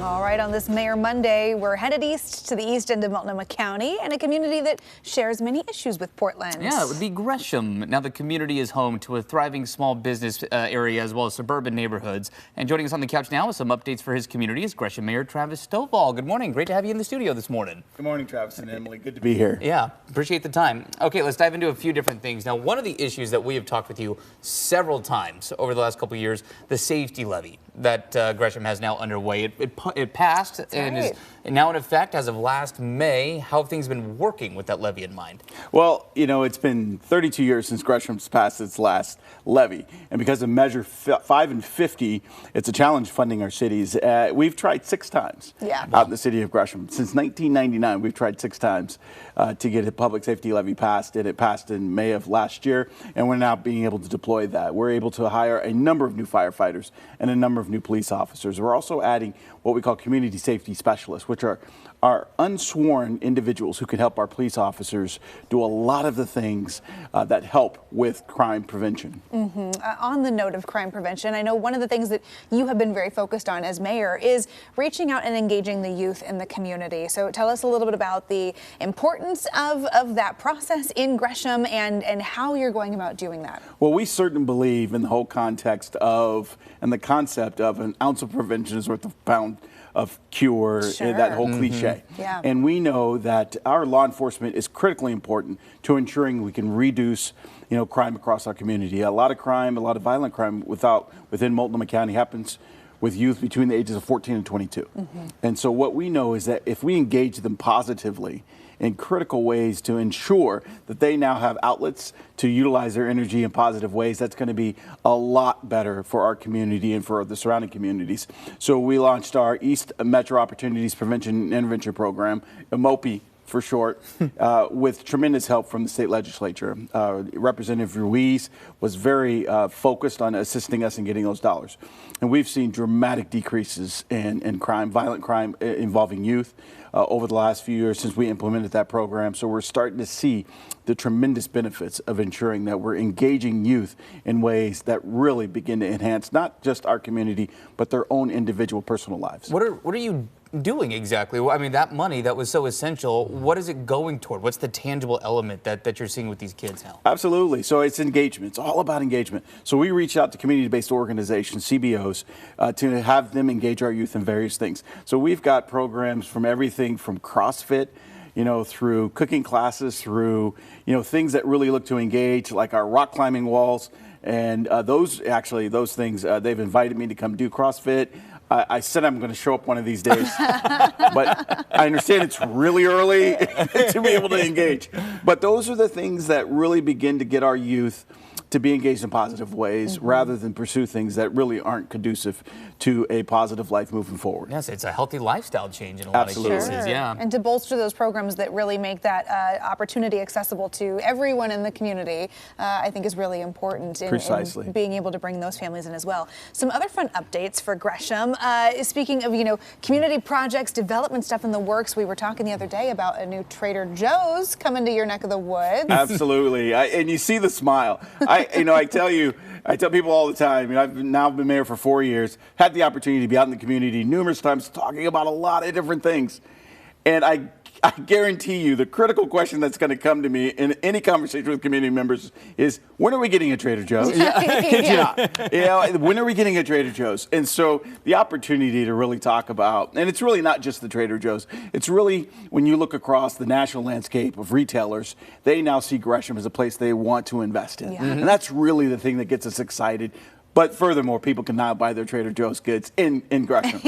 All right, on this Mayor Monday, we're headed east to the east end of Multnomah County and a community that shares many issues with Portland. Yeah, it would be Gresham. Now, the community is home to a thriving small business area as well as suburban neighborhoods. And joining us on the couch now with some updates for his community is Gresham Mayor Travis Stovall. Good morning. Great to have you in the studio this morning. Good morning, Travis and Emily. Good to be here. Yeah, appreciate the time. Okay, let's dive into a few different things. Now, one of the issues that we have talked with you several times over the last couple of years, the safety levy that Gresham has now underway. It passed and is now in effect as of last May. How have things been working with that levy in mind? Well, you know, it's been 32 years since Gresham's passed its last levy. And because of Measure 5 and 50, it's a challenge funding our cities. We've tried 6 times out in the city of Gresham. Since 1999, we've tried 6 times to get a public safety levy passed, and it passed in May of last year. And we're now being able to deploy that. We're able to hire a number of new firefighters and a number of new police officers. We're also adding what we call community safety specialists, which are unsworn individuals who can help our police officers do a lot of the things that help with crime prevention. On the note of crime prevention, I know one of the things that you have been very focused on as mayor is reaching out and engaging the youth in the community. So tell us a little bit about the importance of that process in Gresham and how you're going about doing that. Well, we certainly believe in the whole context of and the concept of an ounce of prevention is worth a pound of cure, that whole cliche. And we know that our law enforcement is critically important to ensuring we can reduce, crime across our community. A lot of crime, a lot of violent crime within Multnomah County happens with youth between the ages of 14 and 22. And so what we know is that if we engage them positively in critical ways to ensure that they now have outlets to utilize their energy in positive ways, that's going to be a lot better for our community and for the surrounding communities. So we launched our East Metro Opportunities Prevention and Intervention Program, MOPI for short, with tremendous help from the state legislature. Representative Ruiz was very focused on assisting us in getting those dollars. And we've seen dramatic decreases in crime, violent crime involving youth over the last few years since we implemented that program. So we're starting to see the tremendous benefits of ensuring that we're engaging youth in ways that really begin to enhance not just our community, but their own individual personal lives. What are you doing exactly? I mean, that money that was so essential, what is it going toward? What's the tangible element that you're seeing with these kids now? Absolutely. So it's engagement. It's all about engagement. So we reach out to community-based organizations, CBOs, to have them engage our youth in various things. So we've got programs from everything from CrossFit, through cooking classes, through, things that really look to engage, like our rock climbing walls. And those things, they've invited me to come do CrossFit. I said I'm going to show up one of these days, but I understand it's really early to be able to engage. But those are the things that really begin to get our youth to be engaged in positive ways rather than pursue things that really aren't conducive to a positive life moving forward. Yes, it's a healthy lifestyle change in a lot of cases. And to bolster those programs that really make that opportunity accessible to everyone in the community, I think is really important in being able to bring those families in as well. Some other fun updates for Gresham. Speaking of, community projects, development stuff in the works, we were talking the other day about a new Trader Joe's coming to your neck of the woods. Absolutely. And you see the smile. I tell people all the time, I've now been mayor for 4 years, had the opportunity to be out in the community numerous times talking about a lot of different things. And I guarantee you the critical question that's going to come to me in any conversation with community members is, when are we getting a Trader Joe's? When are we getting a Trader Joe's? And so the opportunity to really talk about, and it's really not just the Trader Joe's, it's really when you look across the national landscape of retailers, they now see Gresham as a place they want to invest in. And that's really the thing that gets us excited. But furthermore, people can now buy their Trader Joe's goods in Gresham.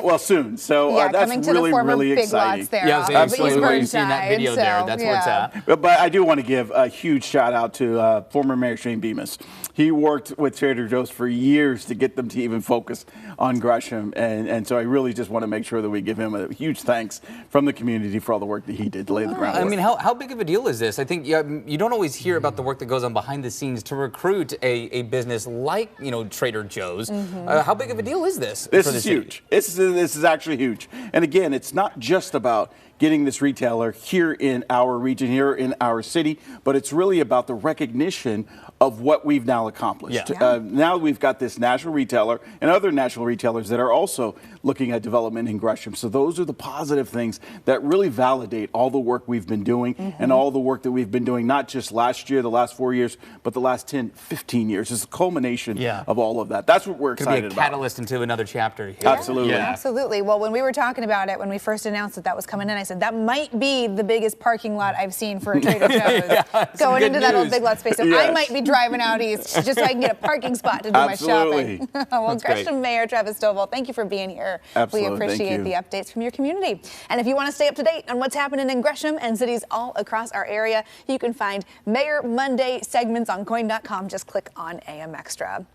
Well, soon. So that's really exciting. Absolutely. What you see in that video there, that's where it's at. But I do want to give a huge shout out to former Mayor Shane Bemis. He worked with Trader Joe's for years to get them to even focus on Gresham. And so I really just want to make sure that we give him a huge thanks from the community for all the work that he did to lay the groundwork. I mean, how big of a deal is this? I think you don't always hear about the work that goes on behind the scenes to recruit a business like Trader Joe's. How big of a deal is this? This is huge. This is actually huge. And again, it's not just about getting this retailer here in our region, here in our city, but it's really about the recognition of what we've now accomplished. Now we've got this national retailer and other national retailers that are also looking at development in Gresham. So those are the positive things that really validate all the work we've been doing and all the work that we've been doing, not just last year, the last 4 years, but the last 10, 15 years. It's a culmination of all of that. That's what we're excited about. Could be a catalyst into another chapter here. Absolutely. Absolutely. Well, when we were talking about it, when we first announced that was coming in, I said, that might be the biggest parking lot I've seen for a Trader Joe's. Going into that old Big Lot space. So I might be driving out east just so I can get a parking spot to do my shopping. Well, Gresham Mayor Travis Stovall, thank you for being here. Absolutely. We appreciate the updates from your community. And if you want to stay up to date on what's happening in Gresham and cities all across our area, you can find Mayor Monday segments on coin.com. Just click on AM Extra.